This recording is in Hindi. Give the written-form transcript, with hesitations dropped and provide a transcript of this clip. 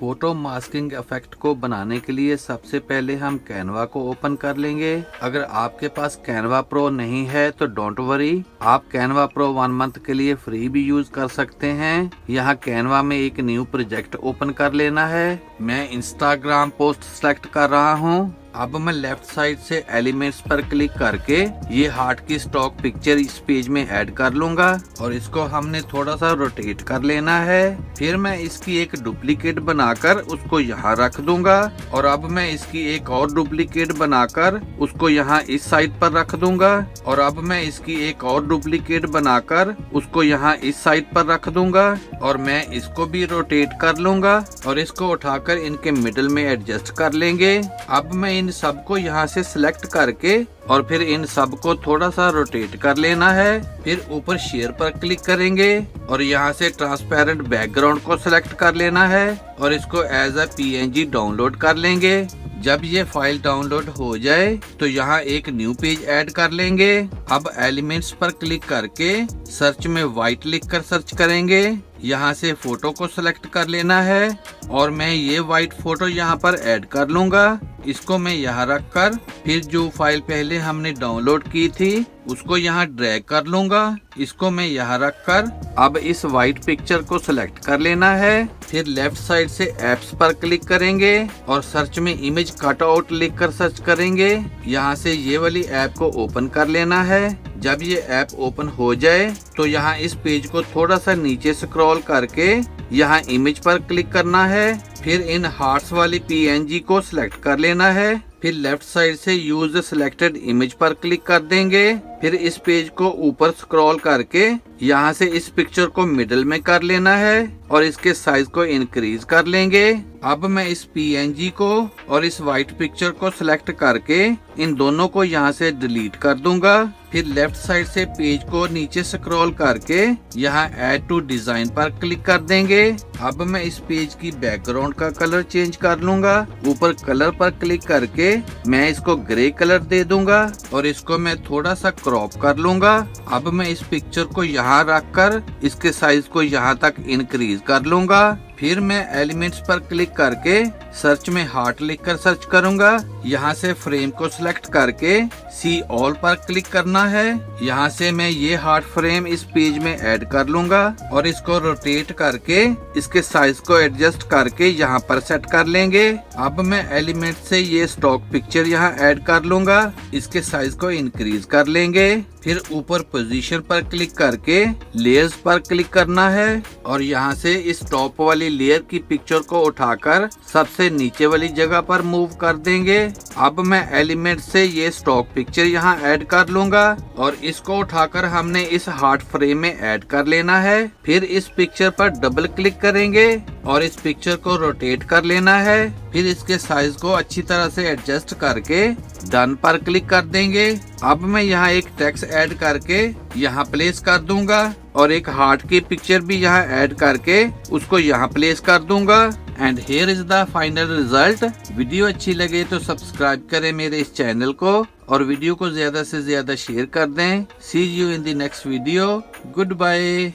फोटो मास्किंग इफेक्ट को बनाने के लिए सबसे पहले हम कैनवा को ओपन कर लेंगे। अगर आपके पास कैनवा प्रो नहीं है तो डोंट वरी, आप कैनवा प्रो 1 मंथ के लिए फ्री भी यूज कर सकते हैं। यहाँ कैनवा में एक न्यू प्रोजेक्ट ओपन कर लेना है। मैं इंस्टाग्राम पोस्ट सेलेक्ट कर रहा हूँ। अब मैं लेफ्ट साइड से एलिमेंट्स पर क्लिक करके ये हार्ट की स्टॉक पिक्चर इस पेज में ऐड कर लूंगा और इसको हमने थोड़ा सा रोटेट कर लेना है। फिर मैं इसकी एक डुप्लीकेट बनाकर उसको यहाँ रख दूंगा और अब मैं इसकी एक और डुप्लीकेट बनाकर उसको यहाँ इस साइड पर रख दूंगा और अब मैं इसकी एक और डुप्लीकेट बनाकर उसको यहाँ इस साइड पर रख दूंगा और मैं इसको भी रोटेट कर लूंगा और इसको उठाकर इनके मिडिल में एडजस्ट कर लेंगे। अब मैं इन सबको यहाँ से सिलेक्ट करके और फिर इन सबको थोड़ा सा रोटेट कर लेना है। फिर ऊपर शेयर पर क्लिक करेंगे और यहाँ से ट्रांसपेरेंट बैकग्राउंड को सिलेक्ट कर लेना है और इसको एज अ PNG डाउनलोड कर लेंगे। जब ये फाइल डाउनलोड हो जाए तो यहाँ एक न्यू पेज ऐड कर लेंगे। अब एलिमेंट्स पर क्लिक करके सर्च में व्हाइट लिखकर सर्च करेंगे। यहाँ से फोटो को सिलेक्ट कर लेना है और मैं ये व्हाइट फोटो यहाँ पर ऐड कर लूंगा। इसको मैं यहाँ रखकर फिर जो फाइल पहले हमने डाउनलोड की थी उसको यहाँ ड्रैग कर लूंगा। इसको मैं यहाँ रखकर अब इस व्हाइट पिक्चर को सिलेक्ट कर लेना है। फिर लेफ्ट साइड से एप्स पर क्लिक करेंगे और सर्च में इमेज कटआउट लिखकर सर्च करेंगे। यहाँ से ये वाली ऐप को ओपन कर लेना है। जब ये ऐप ओपन हो जाए तो यहाँ इस पेज को थोड़ा सा नीचे स्क्रॉल करके यहाँ इमेज पर क्लिक करना है। फिर इन हार्ट्स वाली PNG को सिलेक्ट कर लेना है। फिर लेफ्ट साइड से यूज सिलेक्टेड इमेज पर क्लिक कर देंगे। फिर इस पेज को ऊपर स्क्रॉल करके यहाँ से इस पिक्चर को मिडिल में कर लेना है और इसके साइज को इंक्रीज कर लेंगे। अब मैं इस PNG को और इस व्हाइट पिक्चर को सिलेक्ट करके इन दोनों को यहाँ से डिलीट कर दूंगा। फिर लेफ्ट साइड से पेज को नीचे स्क्रॉल करके यहाँ ऐड टू डिजाइन पर क्लिक कर देंगे। अब मैं इस पेज की बैकग्राउंड का कलर चेंज कर लूंगा। ऊपर कलर पर क्लिक करके मैं इसको ग्रे कलर दे दूंगा और इसको मैं थोड़ा सा क्रॉप कर लूंगा। अब मैं इस पिक्चर को यहाँ रखकर इसके साइज को यहाँ तक इंक्रीज कर लूंगा। फिर मैं एलिमेंट्स पर क्लिक करके सर्च में हार्ट लिखकर सर्च करूंगा। यहाँ से फ्रेम को सिलेक्ट करके सी ऑल पर क्लिक करना है। यहाँ से मैं ये हार्ट फ्रेम इस पेज में ऐड कर लूंगा और इसको रोटेट करके इसके साइज को एडजस्ट करके यहाँ पर सेट कर लेंगे। अब मैं एलिमेंट से ये स्टॉक पिक्चर यहाँ ऐड कर लूंगा। इसके साइज को इंक्रीज कर लेंगे। फिर ऊपर पोजीशन पर क्लिक करके लेयर्स पर क्लिक करना है और यहाँ से इस टॉप वाली लेयर की पिक्चर को उठाकर सबसे नीचे वाली जगह पर मूव कर देंगे। अब मैं एलिमेंट से ये स्टॉक पिक्चर यहाँ ऐड कर लूंगा और इसको उठाकर हमने इस हार्ट फ्रेम में ऐड कर लेना है। फिर इस पिक्चर पर डबल क्लिक करेंगे और इस पिक्चर को रोटेट कर लेना है। फिर इसके साइज को अच्छी तरह से एडजस्ट करके डन पर क्लिक कर देंगे। अब मैं यहाँ एक टेक्स्ट ऐड करके यहाँ प्लेस कर दूंगा और एक हार्ट की पिक्चर भी यहाँ ऐड करके उसको यहाँ प्लेस कर दूंगा। And here is the final result. Video अच्छी लगे तो सब्सक्राइब करें मेरे इस चैनल को और वीडियो को ज्यादा से ज्यादा शेयर कर दें। See you in the next video. Good bye.